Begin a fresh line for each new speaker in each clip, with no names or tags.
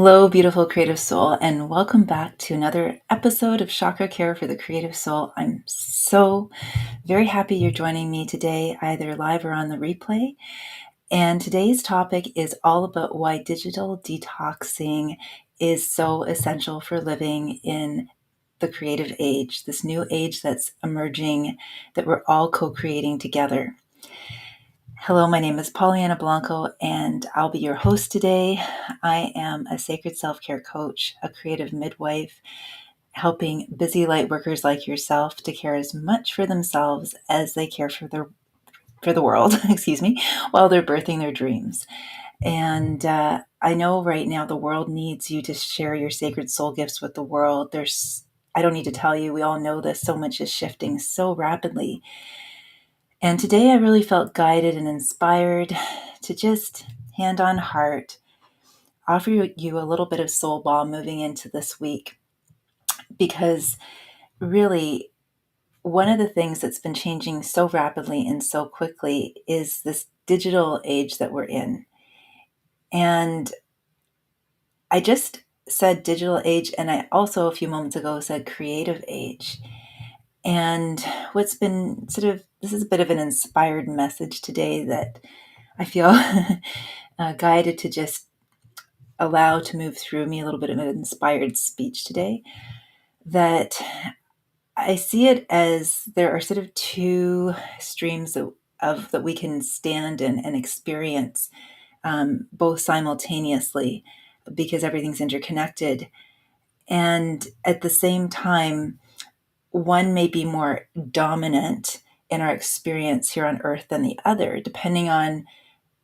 Hello, beautiful creative soul, and welcome back to another episode of Chakra-Care for the creative soul. I'm so very happy you're joining me today, either live or on the replay. And today's topic is all about why digital detoxing is so essential for living in the creative age, this new age that's emerging that we're all co-creating together. Hello, my name is Pollyanna Blanco, and I'll be your host today. I am a sacred self-care coach, a creative midwife, helping busy light workers like yourself to care as much for themselves as they care for the world, while they're birthing their dreams. And I know right now the world needs you to share your sacred soul gifts with the world. I don't need to tell you, we all know this. So much is shifting so rapidly. And today I really felt guided and inspired to just hand on heart, offer you a little bit of soul balm moving into this week. Because really, one of the things that's been changing so rapidly and so quickly is this digital age that we're in. And I just said digital age, and I also a few moments ago said creative age. And what's been this is a bit of an inspired message today that I feel guided to just allow to move through me, a little bit of an inspired speech today, that I see it as there are two streams of that we can stand in and experience both simultaneously, because everything's interconnected. And at the same time, one may be more dominant in our experience here on earth than the other, depending on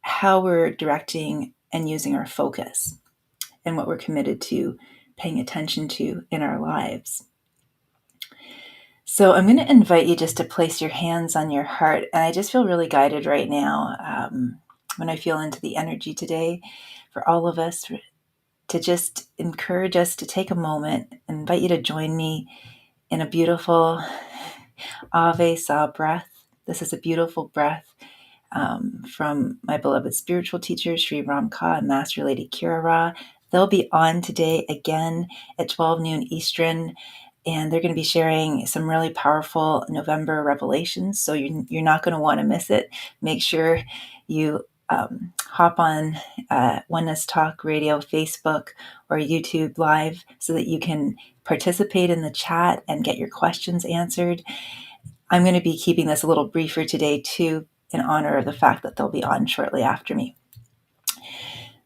how we're directing and using our focus and what we're committed to paying attention to in our lives. So I'm going to invite you just to place your hands on your heart. And I just feel really guided right now when I feel into the energy today for all of us to just encourage us to take a moment and invite you to join me in a beautiful Ave Sa breath. This is a beautiful breath from my beloved spiritual teachers, Sri Ramka and Master Lady Kira Ra. They'll be on today again at 12 noon Eastern, and they're going to be sharing some really powerful November revelations. So you're not going to want to miss it. Make sure you hop on Oneness Talk Radio, Facebook, or YouTube Live so that you can participate in the chat and get your questions answered. I'm going to be keeping this a little briefer today, too, in honor of the fact that they'll be on shortly after me.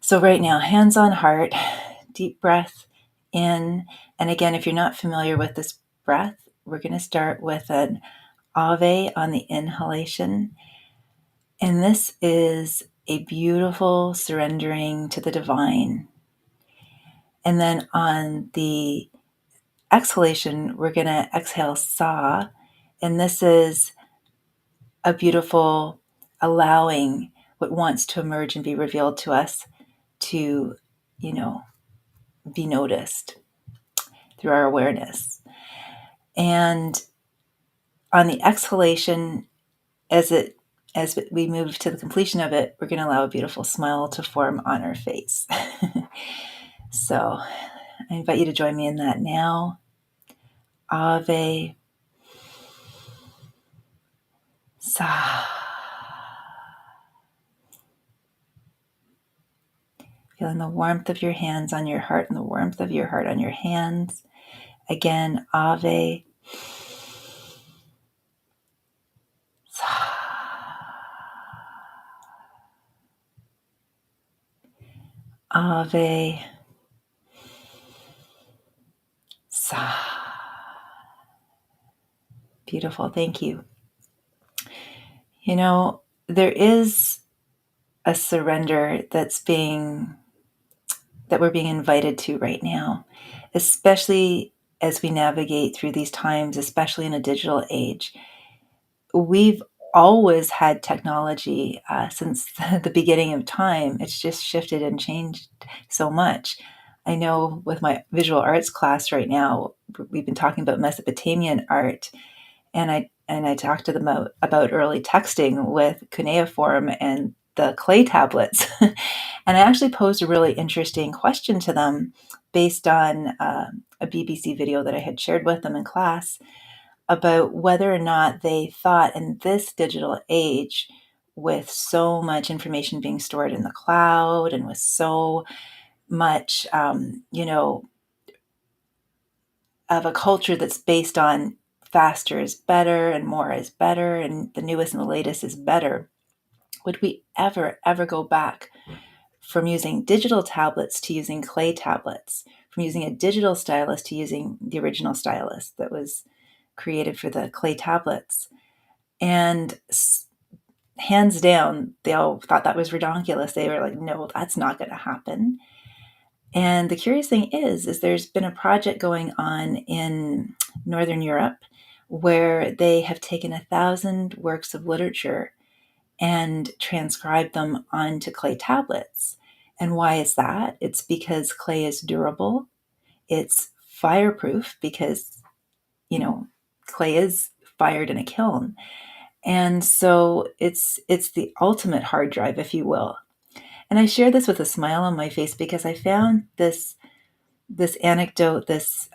So right now, hands on heart, deep breath in. And again, if you're not familiar with this breath, we're going to start with an Ave on the inhalation. And this is a beautiful surrendering to the divine. And then on the exhalation, we're going to exhale Sa. And this is a beautiful allowing what wants to emerge and be revealed to us to, be noticed through our awareness. And on the exhalation, as we move to the completion of it, we're going to allow a beautiful smile to form on our face. So I invite you to join me in that now. Ave Sa. Feeling the warmth of your hands on your heart and the warmth of your heart on your hands. Again, Ave Sa. Ave Sa. Beautiful. Thank you. There is a surrender that we're being invited to right now, especially as we navigate through these times, especially in a digital age. We've always had technology since the beginning of time. It's just shifted and changed so much. I know with my visual arts class right now, we've been talking about Mesopotamian art, and I talked to them about early texting with cuneiform, and the clay tablets. And I actually posed a really interesting question to them based on a BBC video that I had shared with them in class about whether or not they thought in this digital age, with so much information being stored in the cloud and with so much, of a culture that's based on faster is better and more is better and the newest and the latest is better, would we ever go back from using digital tablets to using clay tablets, from using a digital stylus to using the original stylus that was created for the clay tablets? And hands down, they all thought that was ridiculous. They were like, no, that's not going to happen. And the curious thing is there's been a project going on in Northern Europe where they have taken 1,000 works of literature and transcribed them onto clay tablets. And why is that? It's because clay is durable. It's fireproof because, clay is fired in a kiln. And so it's the ultimate hard drive, if you will. And I share this with a smile on my face because I found this anecdote, this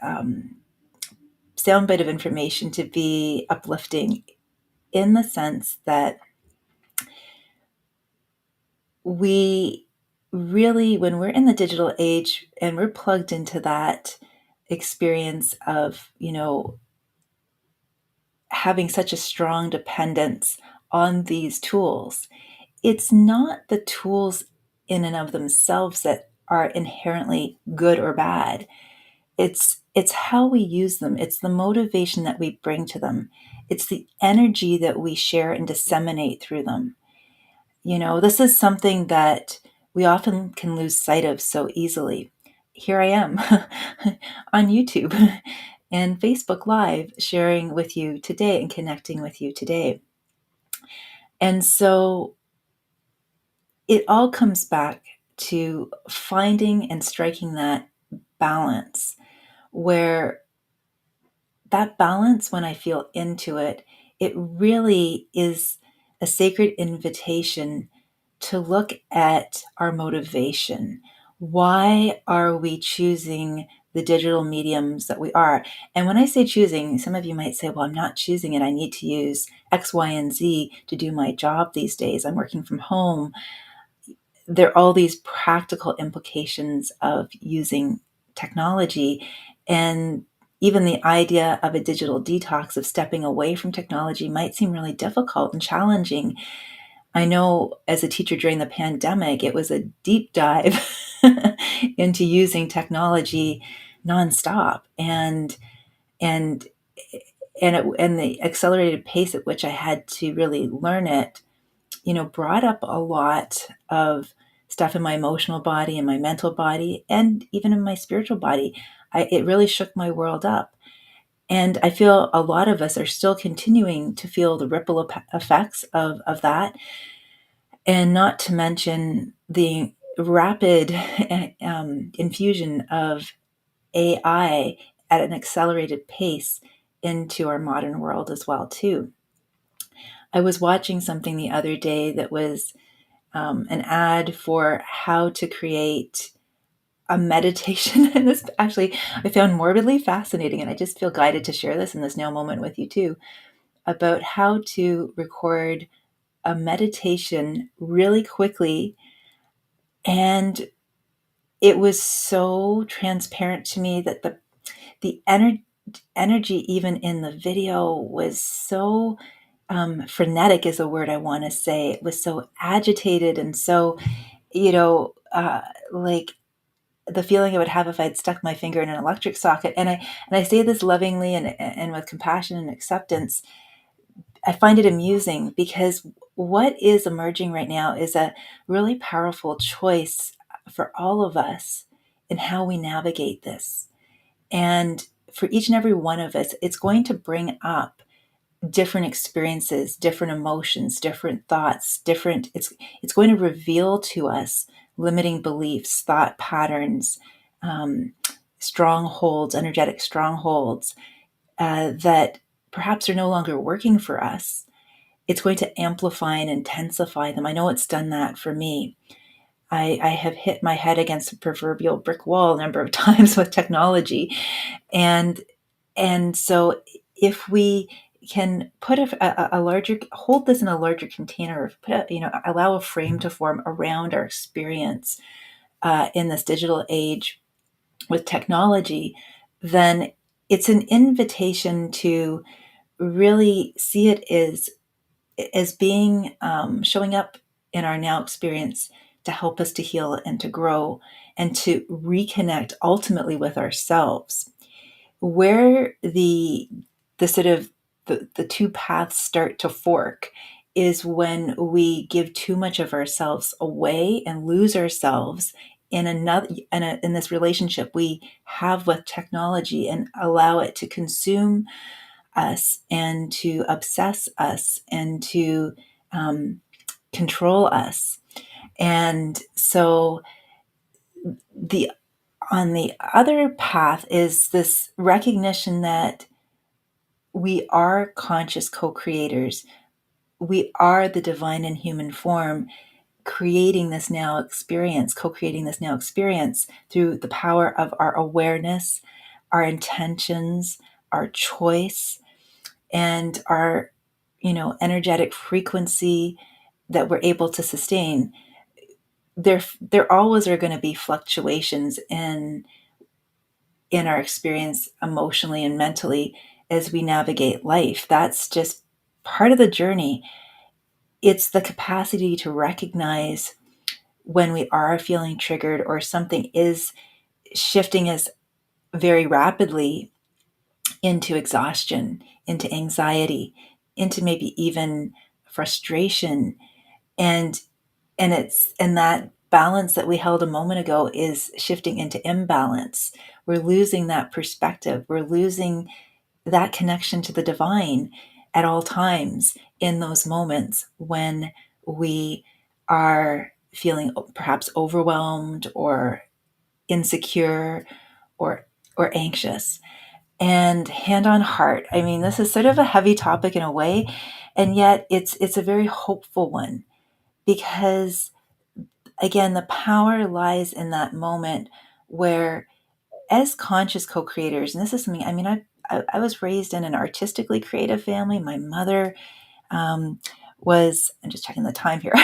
soundbite of information to be uplifting in the sense that we really, when we're in the digital age and we're plugged into that experience of, having such a strong dependence on these tools, it's not the tools in and of themselves that are inherently good or bad. It's how we use them. It's the motivation that we bring to them. It's the energy that we share and disseminate through them. This is something that we often can lose sight of so easily. Here I am on YouTube and Facebook Live sharing with you today and connecting with you today. And so it all comes back to finding and striking that balance, where that balance, when I feel into it, it really is a sacred invitation to look at our motivation. Why are we choosing the digital mediums that we are? And when I say choosing, some of you might say, well, I'm not choosing it. I need to use X, Y, and Z to do my job these days. I'm working from home. There are all these practical implications of using technology. And even the idea of a digital detox, of stepping away from technology, might seem really difficult and challenging. I know as a teacher during the pandemic, it was a deep dive into using technology nonstop, and the accelerated pace at which I had to really learn it, brought up a lot of stuff in my emotional body and my mental body, and even in my spiritual body. It really shook my world up. And I feel a lot of us are still continuing to feel the ripple effects of that. And not to mention the rapid infusion of AI at an accelerated pace into our modern world as well, too. I was watching something the other day that was an ad for how to create a meditation. And this actually I found morbidly fascinating, and I just feel guided to share this in this now moment with you too, about how to record a meditation really quickly. And it was so transparent to me that the energy even in the video was so frenetic is a word I want to say. It was so agitated and so, like the feeling I would have if I'd stuck my finger in an electric socket. And I say this lovingly and with compassion and acceptance. I find it amusing because what is emerging right now is a really powerful choice for all of us in how we navigate this. And for each and every one of us, it's going to bring up different experiences, different emotions, different thoughts, it's going to reveal to us limiting beliefs, thought patterns, strongholds, energetic strongholds that perhaps are no longer working for us. it's going to amplify and intensify them. I know it's done that for me. I have hit my head against a proverbial brick wall a number of times with technology. And so if we can put a larger, hold this in a larger container, allow a frame to form around our experience in this digital age with technology, then it's an invitation to really see it as being showing up in our now experience to help us to heal and to grow and to reconnect ultimately with ourselves. Where the sort of the two paths start to fork is when we give too much of ourselves away and lose ourselves in in this relationship we have with technology, and allow it to consume us and to obsess us and to um, control us. And so the on the other path is this recognition that we are conscious co-creators. We are the divine in human form, creating this now experience, co-creating this now experience through the power of our awareness, our intentions, our choice, and our, energetic frequency that we're able to sustain. There always are going to be fluctuations in our experience emotionally and mentally as we navigate life. That's just part of the journey. It's the capacity to recognize when we are feeling triggered or something is shifting us very rapidly into exhaustion, into anxiety, into maybe even frustration. And and that balance that we held a moment ago is shifting into imbalance. We're losing that perspective. We're losing that connection to the divine at all times in those moments when we are feeling perhaps overwhelmed or insecure or anxious. And hand on heart, I mean, this is sort of a heavy topic in a way, and yet it's a very hopeful one, because again, the power lies in that moment where, as conscious co-creators, and this is something, I mean, I was raised in an artistically creative family. My mother was, I'm just checking the time here.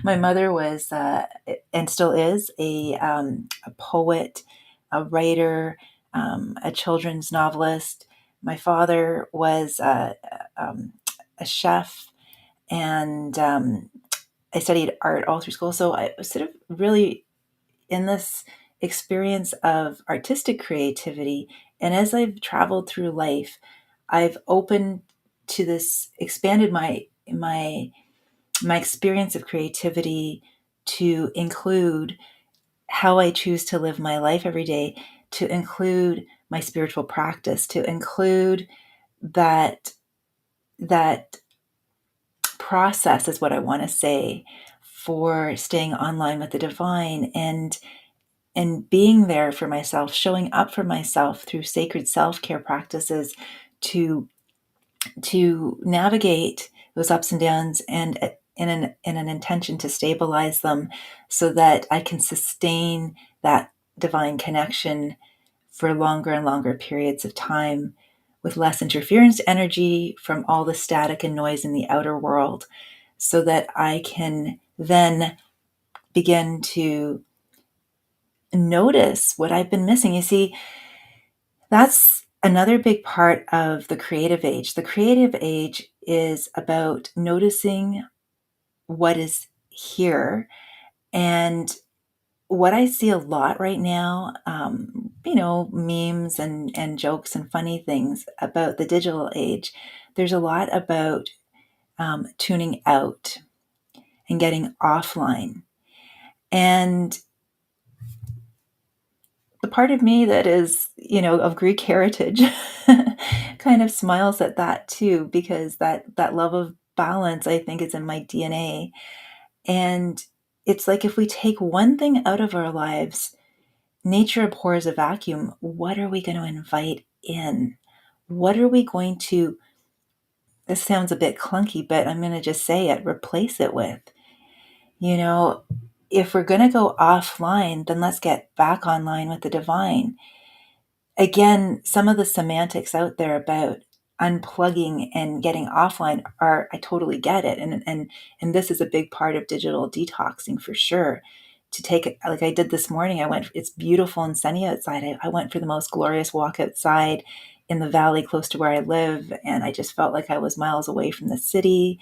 My mother was, and still is, a poet, a writer, a children's novelist. My father was a chef, and I studied art all through school. So I was sort of really in this experience of artistic creativity. And as I've traveled through life, I've opened to this, expanded my experience of creativity to include how I choose to live my life every day, to include my spiritual practice, to include that that process is what I want to say for staying online with the divine, and being there for myself, showing up for myself through sacred self-care practices to navigate those ups and downs, and in an intention to stabilize them so that I can sustain that divine connection for longer and longer periods of time with less interference energy from all the static and noise in the outer world, so that I can then begin to notice what I've been missing. You see, that's another big part of the creative age. The creative age is about noticing what is here. And what I see a lot right now, memes and jokes and funny things about the digital age, there's a lot about tuning out and getting offline. And the part of me that is, of Greek heritage kind of smiles at that too, because that love of balance, I think, is in my DNA. And it's like, if we take one thing out of our lives, nature abhors a vacuum. What are we going to invite in? What are we going to this sounds a bit clunky, but I'm going to just say it, replace it with, you know, if we're going to go offline, then let's get back online with the divine. Again, some of the semantics out there about unplugging and getting offline are, I totally get it. And this is a big part of digital detoxing for sure. To take it, like I did this morning, it's beautiful and sunny outside. I went for the most glorious walk outside in the valley close to where I live. And I just felt like I was miles away from the city.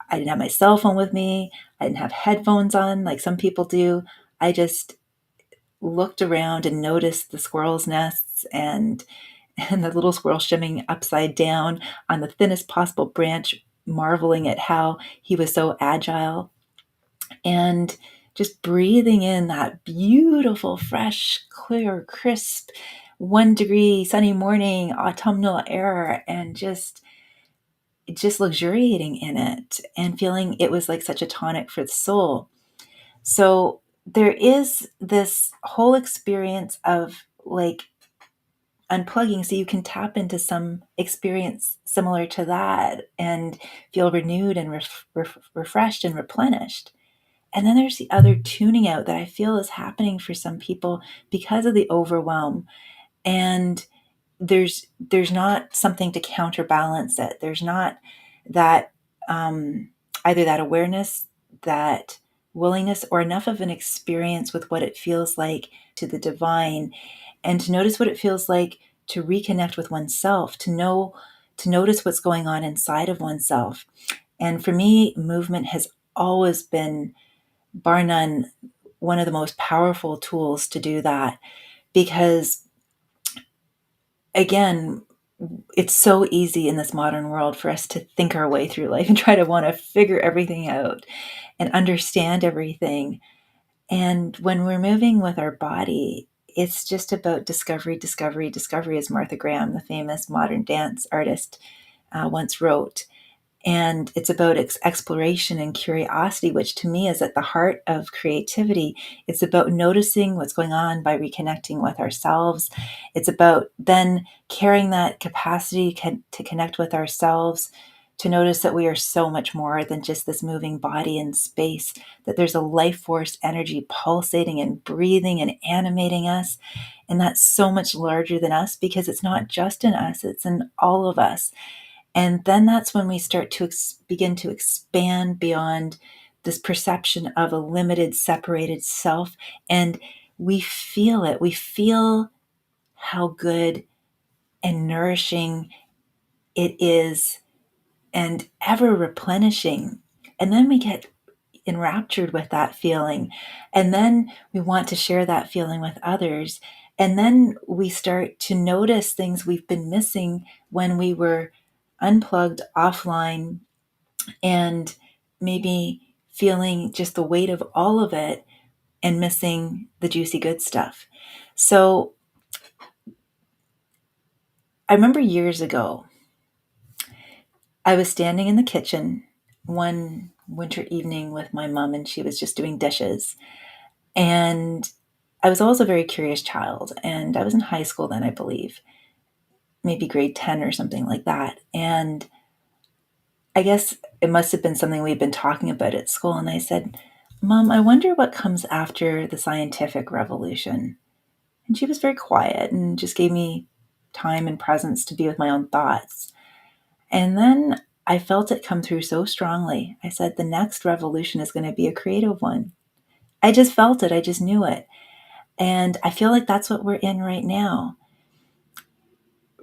I didn't have my cell phone with me. I didn't have headphones on like some people do. I just looked around and noticed the squirrels' nests and the little squirrel shimming upside down on the thinnest possible branch, marveling at how he was so agile, and just breathing in that beautiful, fresh, clear, crisp, 1 degree sunny morning, autumnal air, and just luxuriating in it and feeling it was like such a tonic for the soul. So there is this whole experience of like unplugging so you can tap into some experience similar to that and feel renewed and refreshed and replenished. And then there's the other tuning out that I feel is happening for some people because of the overwhelm. And there's not something to counterbalance it. There's not that either that awareness, that willingness, or enough of an experience with what it feels like to the divine, and to notice what it feels like to reconnect with oneself, to notice what's going on inside of oneself. And for me, movement has always been, bar none, one of the most powerful tools to do that, because again, it's so easy in this modern world for us to think our way through life and try to want to figure everything out and understand everything. And when we're moving with our body, it's just about discovery, discovery, discovery, as Martha Graham, the famous modern dance artist, once wrote. And it's about exploration and curiosity, which to me is at the heart of creativity. It's about noticing what's going on by reconnecting with ourselves. It's about then carrying that capacity to connect with ourselves, to notice that we are so much more than just this moving body in space, that there's a life force energy pulsating and breathing and animating us. And that's so much larger than us because it's not just in us, it's in all of us. And then that's when we start to begin to expand beyond this perception of a limited, separated self. And we feel it. We feel how good and nourishing it is and ever replenishing. And then we get enraptured with that feeling. And then we want to share that feeling with others. And then we start to notice things we've been missing when we were unplugged, offline, and maybe feeling just the weight of all of it and missing the juicy good stuff. So I remember years ago, I was standing in the kitchen one winter evening with my mom, and she was just doing dishes. And I was always a very curious child, and I was in high school then, I believe, maybe grade 10 or something like that. And I guess it must have been something we'd been talking about at school. And I said, Mom, I wonder what comes after the scientific revolution. And she was very quiet and just gave me time and presence to be with my own thoughts. And then I felt it come through so strongly. I said, the next revolution is going to be a creative one. I just felt it. I just knew it. And I feel like that's what we're in right now.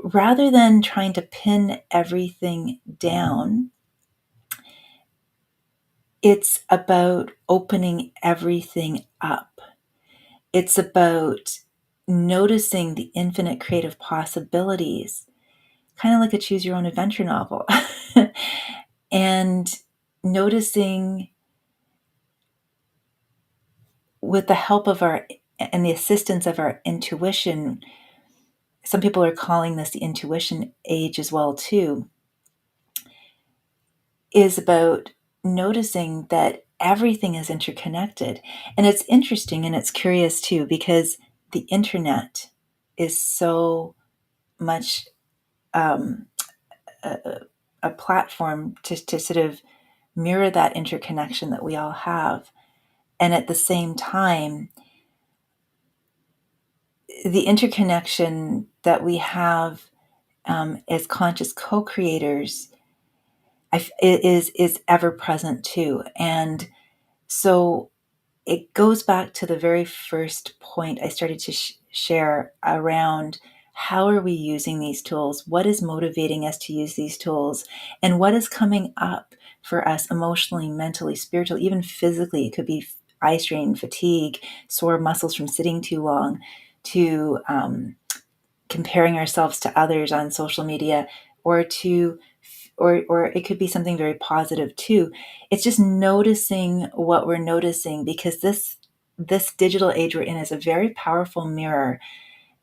Rather than trying to pin everything down, it's about opening everything up. It's about noticing the infinite creative possibilities, kind of like a choose your own adventure novel, and noticing with the help of our and the assistance of our intuition. Some people are calling this the intuition age as well too, is about noticing that everything is interconnected. And it's interesting and it's curious too, because the internet is so much a a platform to sort of mirror that interconnection that we all have. And at the same time, the interconnection that we have as conscious co-creators is ever present too. And so it goes back to the very first point I started to share around how are we using these tools? What is motivating us to use these tools? And what is coming up for us emotionally, mentally, spiritually, even physically? It could be eye strain, fatigue, sore muscles from sitting too long, to comparing ourselves to others on social media, or to or it could be something very positive too. It's just noticing what we're noticing, because this digital age we're in is a very powerful mirror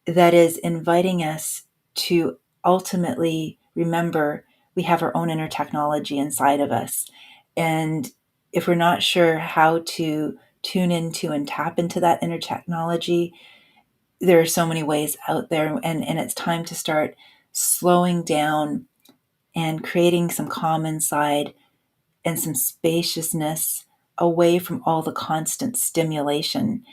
that is inviting us to ultimately remember we have our own inner technology inside of us. And if we're not sure how to tune into and tap into that inner technology, there are so many ways out there, and it's time to start slowing down and creating some calm inside and some spaciousness away from all the constant stimulation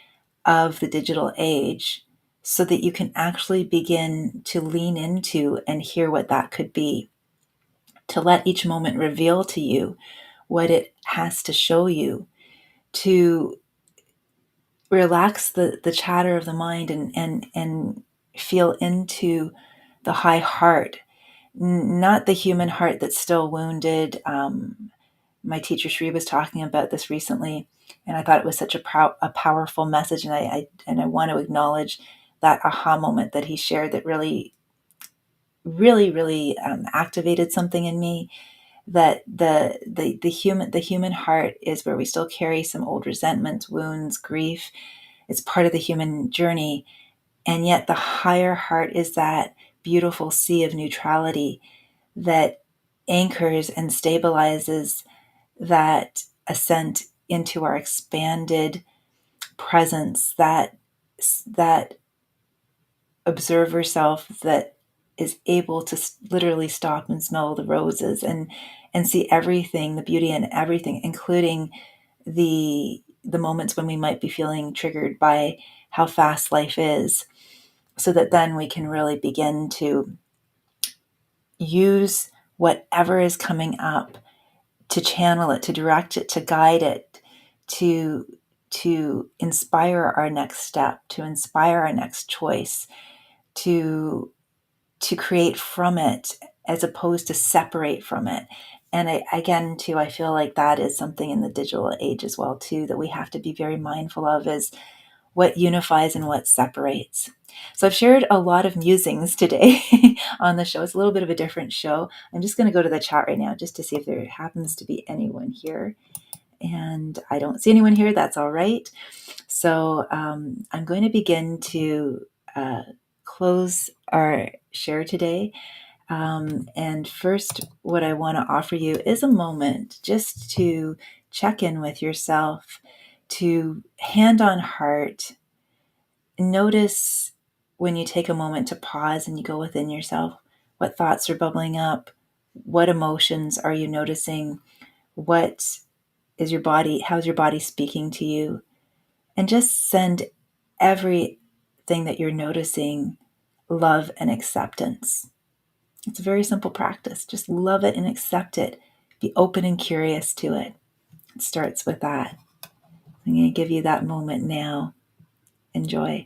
of the digital age, so that you can actually begin to lean into and hear what that could be, to let each moment reveal to you what it has to show you, to relax the chatter of the mind, and feel into the high heart, not the human heart that's still wounded. My teacher Sri was talking about this recently, and I thought it was such a powerful message, and I want to acknowledge that aha moment that he shared that really, really, really activated something in me. That the human heart is where we still carry some old resentments, wounds, grief. It's part of the human journey, and yet the higher heart is that beautiful sea of neutrality that anchors and stabilizes that ascent into our expanded presence, that observer self that is able to literally stop and smell the roses, and see everything, the beauty in everything, including the moments when we might be feeling triggered by how fast life is, so that then we can really begin to use whatever is coming up, to channel it, to direct it, to guide it, to inspire our next step, to inspire our next choice, to create from it, as opposed to separate from it. And again, too, I feel like that is something in the digital age as well, too, that we have to be very mindful of, is what unifies and what separates. So I've shared a lot of musings today on the show. It's a little bit of a different show. I'm just going to go to the chat right now just to see if there happens to be anyone here. And I don't see anyone here. That's all right. So I'm going to begin to close our share today. And first, what I want to offer you is a moment just to check in with yourself, to hand on heart, notice when you take a moment to pause and you go within yourself, what thoughts are bubbling up, what emotions are you noticing, what is your body, how's your body speaking to you, and just send everything that you're noticing love and acceptance. It's a very simple practice. Just love it and accept it. Be open and curious to it. It starts with that. I'm going to give you that moment now. Enjoy.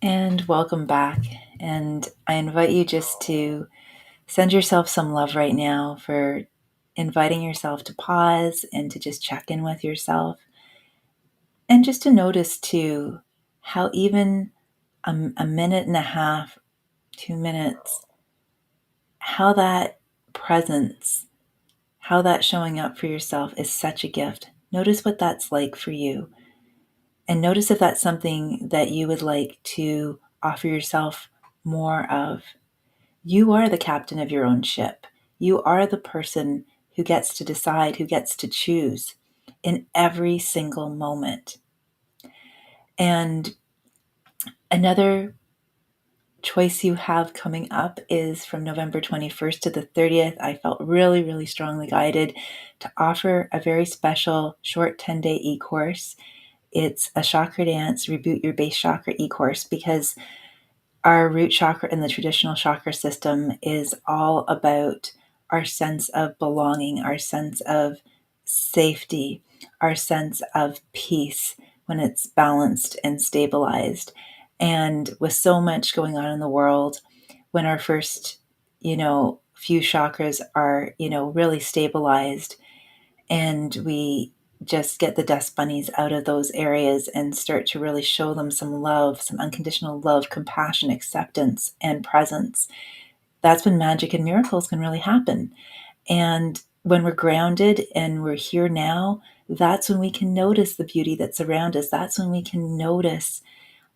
And welcome back. And I invite you just to send yourself some love right now for inviting yourself to pause and to just check in with yourself. And just to notice too how even a minute and a half, 2 minutes, how that presence, how that showing up for yourself is such a gift. Notice what that's like for you. And notice if that's something that you would like to offer yourself more of. You are the captain of your own ship. You are the person who gets to decide, who gets to choose in every single moment. And another choice you have coming up is from November 21st to the 30th. I felt really, really strongly guided to offer a very special short 10-day e-course. It's a chakra dance, reboot your base chakra e-course, because our root chakra in the traditional chakra system is all about our sense of belonging, our sense of safety, our sense of peace when it's balanced and stabilized. And with so much going on in the world, when our first, few chakras are, really stabilized, and we just get the dust bunnies out of those areas and start to really show them some love, some unconditional love, compassion, acceptance, and presence. That's when magic and miracles can really happen. And when we're grounded and we're here now, that's when we can notice the beauty that's around us. That's when we can notice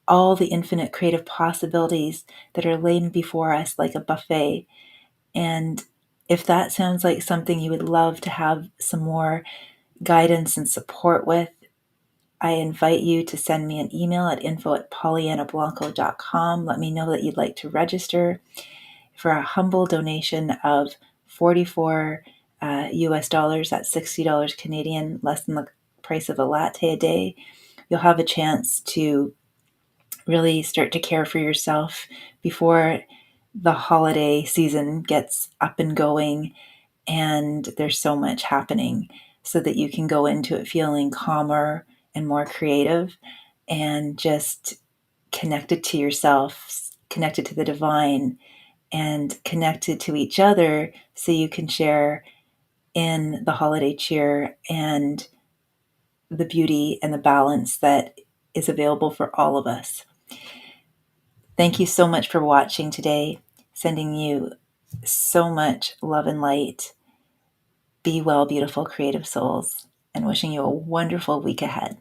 all the infinite creative possibilities that are laid before us like a buffet. And if that sounds like something you would love to have some more guidance and support with, I invite you to send me an email at info@pollyannablanco.com. Let me know that you'd like to register for a humble donation of 44 US dollars. That's $60 Canadian, less than the price of a latte a day. You'll have a chance to really start to care for yourself before the holiday season gets up and going, and there's so much happening, so that you can go into it feeling calmer and more creative and just connected to yourself, connected to the divine, and connected to each other, so you can share in the holiday cheer and the beauty and the balance that is available for all of us. Thank you so much for watching today. Sending you so much love and light. Be well, beautiful, creative souls, and wishing you a wonderful week ahead.